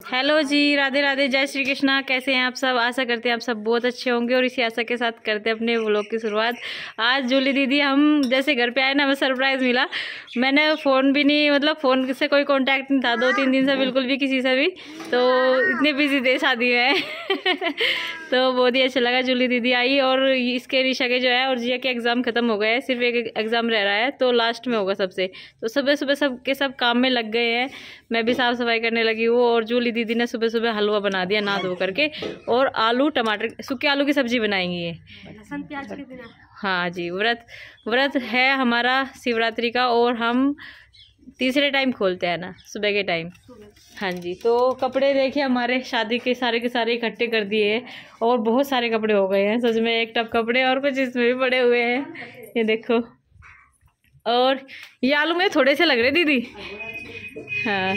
Hello जी, राधे राधे, जय श्री कृष्णा। कैसे हैं आप सब? आशा करते हैं आप सब बहुत अच्छे होंगे और इसी आशा के साथ करते हैं अपने व्लॉग की शुरुआत। आज जूली दीदी, हम जैसे घर पे आए ना, हमें सरप्राइज़ मिला। मैंने फ़ोन भी नहीं, मतलब फ़ोन से कोई कांटेक्ट नहीं था 2-3 दिन से, बिल्कुल भी किसी से भी। तो इतने बिजी थे शादी में तो बहुत ही अच्छा लगा। जूली दीदी आई और इसके ऋषा के जो है और जिया के एग्ज़ाम ख़त्म हो गए हैं, सिर्फ एक एग्ज़ाम रह रहा है तो लास्ट में होगा सबसे। तो सुबह सुबह सब के सब काम में लग गए हैं। मैं भी साफ़ सफाई करने लगी हूँ और जूली दीदी ने सुबह सुबह हलवा बना दिया नहा धो करके, और आलू टमाटर सूखे आलू की सब्जी बनाएंगी ये लहसुन प्याज के बिना। हाँ जी, व्रत है हमारा शिवरात्रि का, और हम तीसरे टाइम खोलते हैं ना, सुबह के टाइम। हाँ जी, तो कपड़े देखिए हमारे शादी के सारे इकट्ठे कर दिए हैं और बहुत सारे कपड़े हो गए हैं सच में। एक टब कपड़े और कुछ इसमें भी पड़े हुए हैं, ये देखो। और ये आलू में थोड़े से लग रहे दीदी। हाँ,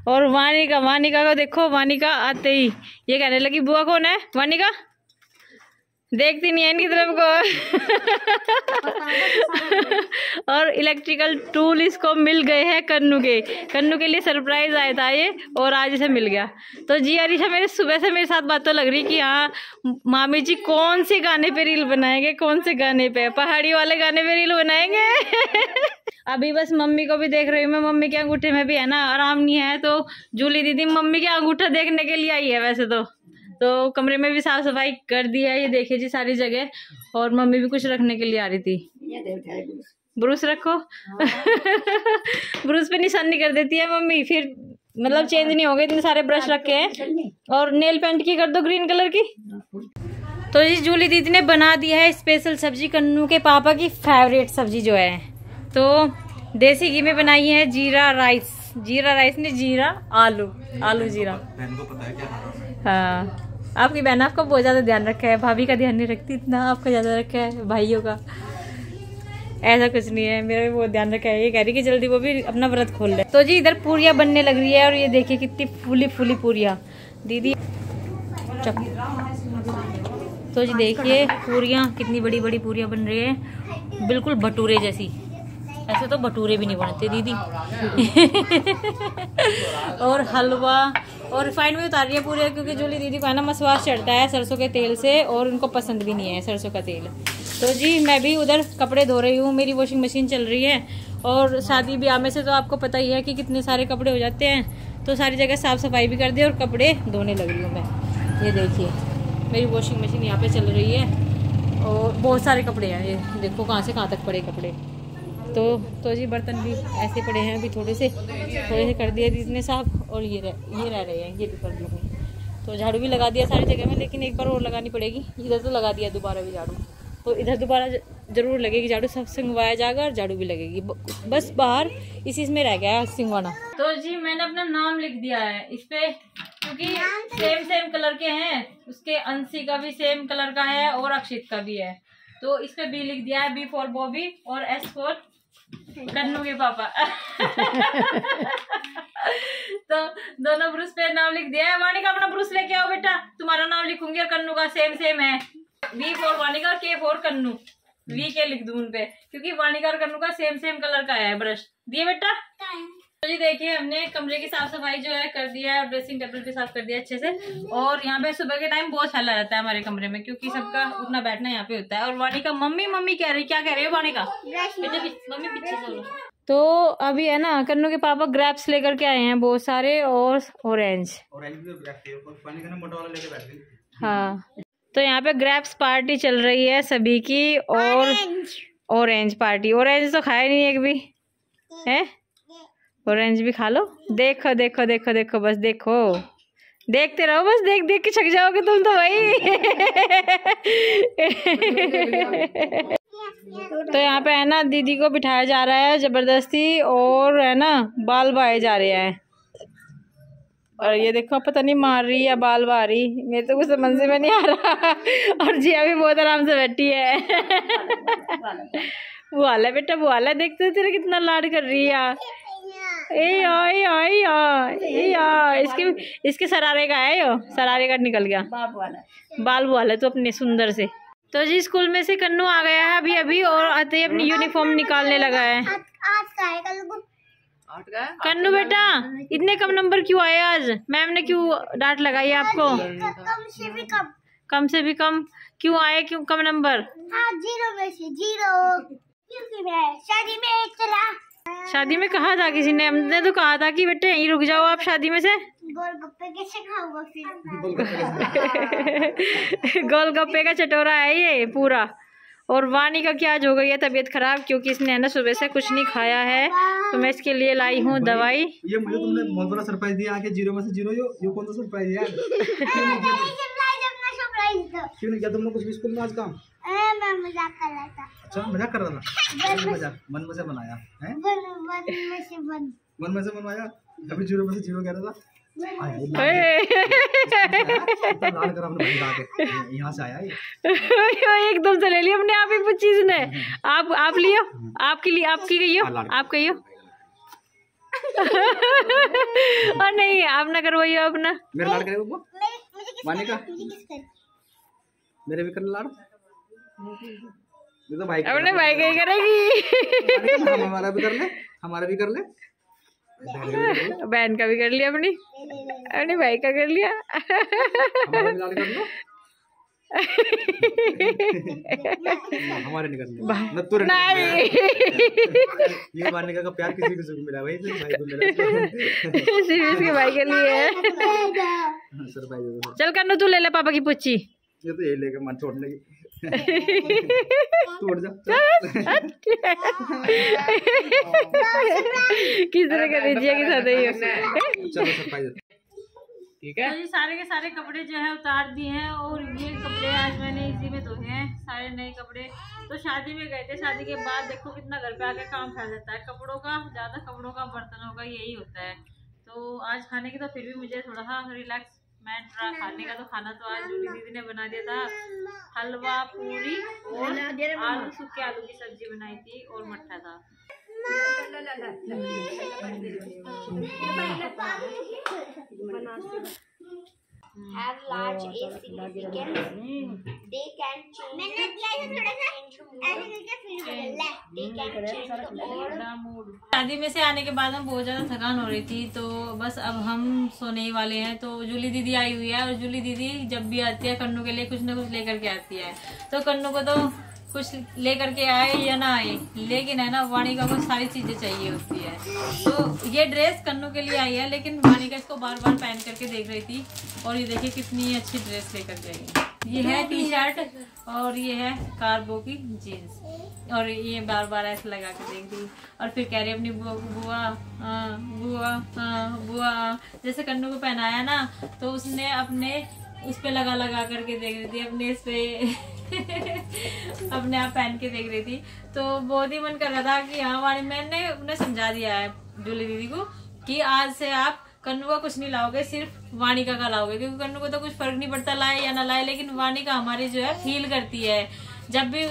और वानिका को देखो, वानिका आते ही ये कहने लगी बुआ कौन है? वानिका देखती नहीं है इनकी तरफ को और इलेक्ट्रिकल टूल इसको मिल गए हैं कन्नू के लिए सरप्राइज आया था ये, और आज इसे मिल गया। तो जी अरीशा मेरे सुबह से मेरे साथ बात तो लग रही कि हाँ मामी जी कौन से गाने पे रील बनाएंगे, कौन से गाने पे, पहाड़ी वाले गाने पे रील बनाएंगे अभी बस मम्मी को भी देख रही हूँ मैं। मम्मी के अंगूठे में भी है ना आराम नहीं है, तो जूली दीदी मम्मी के अंगूठा देखने के लिए आई है वैसे तो कमरे में भी साफ सफाई कर दी है, ये देखिए जी सारी जगह। और मम्मी भी कुछ रखने के लिए आ रही थी। ब्रूस रखो ब्रूस पे निशानी कर देती है मम्मी, फिर मतलब चेंज नहीं हो गए, इतने सारे ब्रश रखे हैं। और नेल पेंट की कर दो ग्रीन कलर की। तो जी जूली दीदी ने बना दिया है स्पेशल सब्जी, कन्नू के पापा की फेवरेट सब्जी जो है। तो देसी घी में बनाई है जीरा राइस नहीं, जीरा आलू जीरा। बहन को पता है क्या? हाँ, आपकी बहन आपका बहुत ज्यादा ध्यान रखा है, भाभी का ध्यान नहीं रखती इतना, आपका ज्यादा रखा है भाइयों का। ऐसा कुछ नहीं है, मेरा भी बहुत ध्यान रखा है। ये कह रही कि जल्दी वो भी अपना व्रत खोल ले। तो जी इधर पूरियां बनने लग रही है, और ये देखिए कितनी फूली पूरियां दीदी। तो जी देखिए पूरियां कितनी बड़ी बड़ी पूरियां बन रही है, बिल्कुल भटूरे जैसी। ऐसे तो भटूरे भी नहीं बनते दीदी और हलवा, और रिफाइंड में उतार रही है पूरे, क्योंकि जूली दीदी को है ना मसवास चढ़ता है सरसों के तेल से, और उनको पसंद भी नहीं है सरसों का तेल। तो जी मैं भी उधर कपड़े धो रही हूँ, मेरी वॉशिंग मशीन चल रही है। और शादी ब्याह में से तो आपको पता ही है कि कितने सारे कपड़े हो जाते हैं, तो सारी जगह साफ सफाई भी कर दी और कपड़े धोने लग रही हूँ मैं। ये देखिए मेरी वॉशिंग मशीन यहाँ पे चल रही है, और बहुत सारे कपड़े हैं, ये देखो कहाँ से कहाँ तक पड़े कपड़े। तो जी बर्तन भी ऐसे पड़े हैं, अभी थोड़े से कर दिए दीदी ने साफ, और ये रह रहे हैं, ये भी कर दूँगी। तो झाड़ू भी लगा दिया सारी जगह में, लेकिन एक बार और लगानी पड़ेगी। इधर तो लगा दिया दोबारा भी झाड़ू, तो इधर दोबारा जरूर लगेगी झाड़ू, सब सिंगवाया जाएगा और झाड़ू भी लगेगी। बस बाहर इसी में रह गया है सिंगवाना। तो जी मैंने अपना नाम लिख दिया है इस पे, क्योंकि सेम कलर के हैं। उसके अंशी का भी सेम कलर का है और अक्षित का भी है, तो इस पे बी लिख दिया है, बी फॉर बॉबी और एस फॉर कन्नू के पापा तो दोनों ब्रूस पे नाम लिख दिया है। वानिका अपना ब्रूस लेके आओ बेटा, तुम्हारा नाम लिखूंगी और कन्नू का सेम है। वी फॉर वानिका और के फॉर कन्नू, वी के लिख दूं उन पे, क्योंकि वानिका और कन्नू का सेम कलर का है ब्रश। दिए बेटा? तो जी देखिए हमने कमरे की साफ सफाई जो है कर दिया है, और ड्रेसिंग टेबल भी साफ कर दिया अच्छे से। और यहाँ पे सुबह के टाइम बहुत फैला रहता है हमारे कमरे में, क्योंकि सबका उठना बैठना यहाँ पे होता है। और वानिका मम्मी क्या कह रही है वानिका? मम्मी पीछे चलो। तो अभी है ना कन्नू के पापा ग्रेप्स लेकर के आए हैं बहुत सारे, और ऑरेंज। हाँ, तो यहाँ पे ग्रेप्स पार्टी चल रही है सभी की, और ऑरेंज पार्टी। ऑरेंज तो खाया नहीं एक भी है, ऑरेंज भी खा लो। देखो बस देखो, देखते रहो बस, देख के छक जाओगे तुम तो भाई तो यहाँ पे है ना दीदी को बिठाया जा रहा है जबरदस्ती, और है ना बाल बाए जा रहे हैं। और ये देखो पता नहीं मार रही या बाल बा रही, मेरे तो कुछ समझ में नहीं आ रहा और जिया भी बहुत आराम से बैठी है बुआला बेटा बुआला, देखते तेरे कितना लाड कर रही है। इसके सरारे का है, यो सरारे का निकल गया बाल बुआला तो अपने सुंदर से। तो जी स्कूल में से कन्नू आ गया है अभी और आते ही अपनी यूनिफॉर्म निकालने लगा है। कन्नू बेटा इतने कम नंबर क्यों आए आज? मैम ने क्यों डांट लगाई आपको? कम से भी कम क्यों आए? क्यों कम नंबर? 0 में से 0 क्योंकि मैं शादी में चला। शादी में कहा था किसी ने? हमने तो कहा था कि बेटे यहीं रुक जाओ आप शादी में से। गोलगप्पे कैसे खाऊंगा फिर? गोलगप्पे का चटोरा है ये पूरा। और वानी का क्या आज हो गई है तबीयत खराब, क्योंकि इसने है ना सुबह से कुछ नहीं खाया है, तो मैं इसके लिए लाई हूँ दवाई। ये मुझे तुमने बहुत बड़ा सरप्राइज दिया आके 0 में से 0। यो कौन सा सरप्राइज है? क्यों नहीं किया तुमने कुछ भी स्कूल में आज काम? मैं मजाक कर रहा था। अच्छा मजाक कर रहा था? मजाक मन में से बनाया है? मन में से बनवाया? अभी 0 में से 0 कह रहा था। यहाँ से आया एकदम से ले लिया अपने आप ही कुछ चीज ने। आप लियो, आपके लिए आपकी कहियो, आप कहियो। और नहीं आप ना करवाइयो अपना। मेरा लाड़ करेगा वो माने का? मेरे भी कर लाड़। ये तो भाई अपने भाई का ही करेगी। हमारा भी कर ले, हमारा भी कर ले। बहन का भी कर लिया, अपने भाई का कर लिया। हमारा भी लाड़ कर लो। हमारे नहीं करने नहीं। ये मानने का प्यार किसी को मिला भाई, भाई को मिला। सिर्फ इसके भाई के लिए है। चल कन्नू तू ले ले पापा की पुच्ची। ये तो ये लेके मन छोड़ लेगी। तोड़ जा। किस तरह का दीजिए कि साथ ही चलो सरप्राइज ठीक है। तो ये सारे के सारे कपड़े जो है उतार दिए हैं, और ये कपड़े आज मैंने इसी में धोए हैं, सारे नए कपड़े। तो शादी में गए थे, शादी के बाद देखो कितना घर पे आके काम फैल जाता है कपड़ों का, ज्यादा कपड़ों का बर्तनों का यही होता है। तो आज खाने की तो फिर भी मुझे थोड़ा सा रिलैक्स खाने का तो खाना तो आज जूली दीदी ने बना दिया था। हलवा पूरी और आलू सूखे आलू की सब्जी बनाई थी और मट्ठा था। Have large significance. They can change. मैंने दिया है थोड़ा सा ऐसे करके फिर बदल ले। They can change the mood. शादी में से आने के बाद हम बहुत ज़्यादा थकान हो रही थी, तो बस अब हम सोने ही वाले हैं। तो जूली दीदी आई हुई है, और जूली दीदी जब भी आती है कन्नू के लिए कुछ ना कुछ लेकर के आती है। तो कन्नू को तो कुछ लेकर के आए या ना आए, लेकिन है ना वाणी का को सारी चीजें चाहिए होती है। तो ये ड्रेस कन्नू के लिए आई है, लेकिन वाणी का इसको बार बार पहन करके देख रही थी। और ये देखिए कितनी अच्छी ड्रेस लेकर के आई। ये है टी शर्ट और ये है कार्गो की जीन्स, और ये बार बार ऐसे लगा के देख रही, और फिर कह रही अपनी बुआ बुआ बुआ। जैसे कन्नू को पहनाया ना, तो उसने अपने उस पे लगा करके देख रही थी, अपने इस पे अपने आप पहन के देख रही थी। तो बहुत ही मन कर रहा था कि हाँ वाणी, मैंने उन्हें समझा दिया है जूली दीदी को कि आज से आप कन्नू का कुछ नहीं लाओगे, सिर्फ वाणिका का लाओगे, क्योंकि कन्नू को तो कुछ फर्क नहीं पड़ता लाए या ना लाए, लेकिन वाणिका हमारी जो है फील करती है। जब भी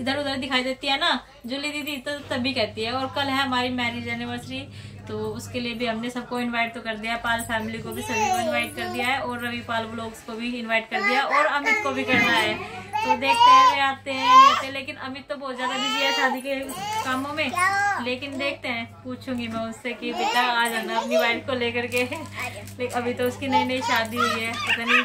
इधर उधर दिखाई देती है ना जूली दीदी, तो तभी कहती है। और कल है हमारी मैरिज एनिवर्सरी, तो उसके लिए भी हमने सबको इनवाइट तो कर दिया, पाल फैमिली को भी सभी को इनवाइट कर दिया है, और रवि पाल ब्लॉग्स को भी इनवाइट कर दिया, और अमित को भी करना है। तो देखते हैं वे आते हैं नहीं आते, लेकिन अमित तो बहुत ज्यादा बिजी है शादी के कामों में। लेकिन देखते हैं, पूछूंगी मैं उससे कि बेटा आ जाना अपनी वाइफ को लेकर के। लेकिन अभी तो उसकी नई शादी हुई है, पता नहीं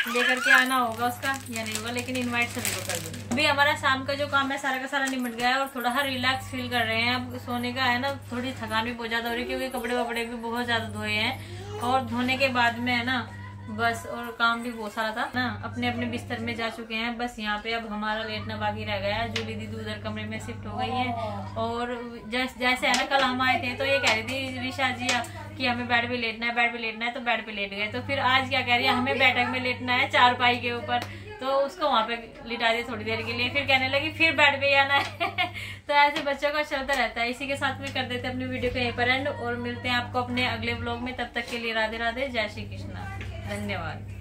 लेकर के आना होगा उसका या नहीं होगा, लेकिन इनवाइट सभी को कर दूंगी। अभी हमारा शाम का जो काम है सारा का सारा निपट गया है, और थोड़ा सा रिलैक्स फील कर रहे हैं। अब सोने का है ना, थोड़ी थकान भी बहुत ज्यादा हो रही है, क्योंकि कपड़े वपड़े भी बहुत ज्यादा धोए हैं, और धोने के बाद में है ना बस, और काम भी बहुत सारा था ना। अपने अपने बिस्तर में जा चुके हैं, बस यहाँ पे अब हमारा लेटना बाकी रह गया है। जूली दीदी उधर कमरे में शिफ्ट हो गई है, और जैसे है ना कल हम आए थे तो ये कह रही थी ऋषा जी कि हमें बेड पे लेटना है, बेड पे लेटना है, तो बेड पे लेट गए। तो फिर आज क्या कह रही है, हमें बैठक में लेटना है चारपाई के ऊपर, तो उसको वहाँ पे लिटा दिया थोड़ी देर के लिए, फिर कहने लगी फिर बेड पे आना है। तो ऐसे बच्चों का चलता रहता है। इसी के साथ में कर देते अपनी वीडियो को यहीं पर एंड, और मिलते हैं आपको अपने अगले व्लॉग में। तब तक के लिए राधे राधे, जय श्री कृष्णा, धन्यवाद।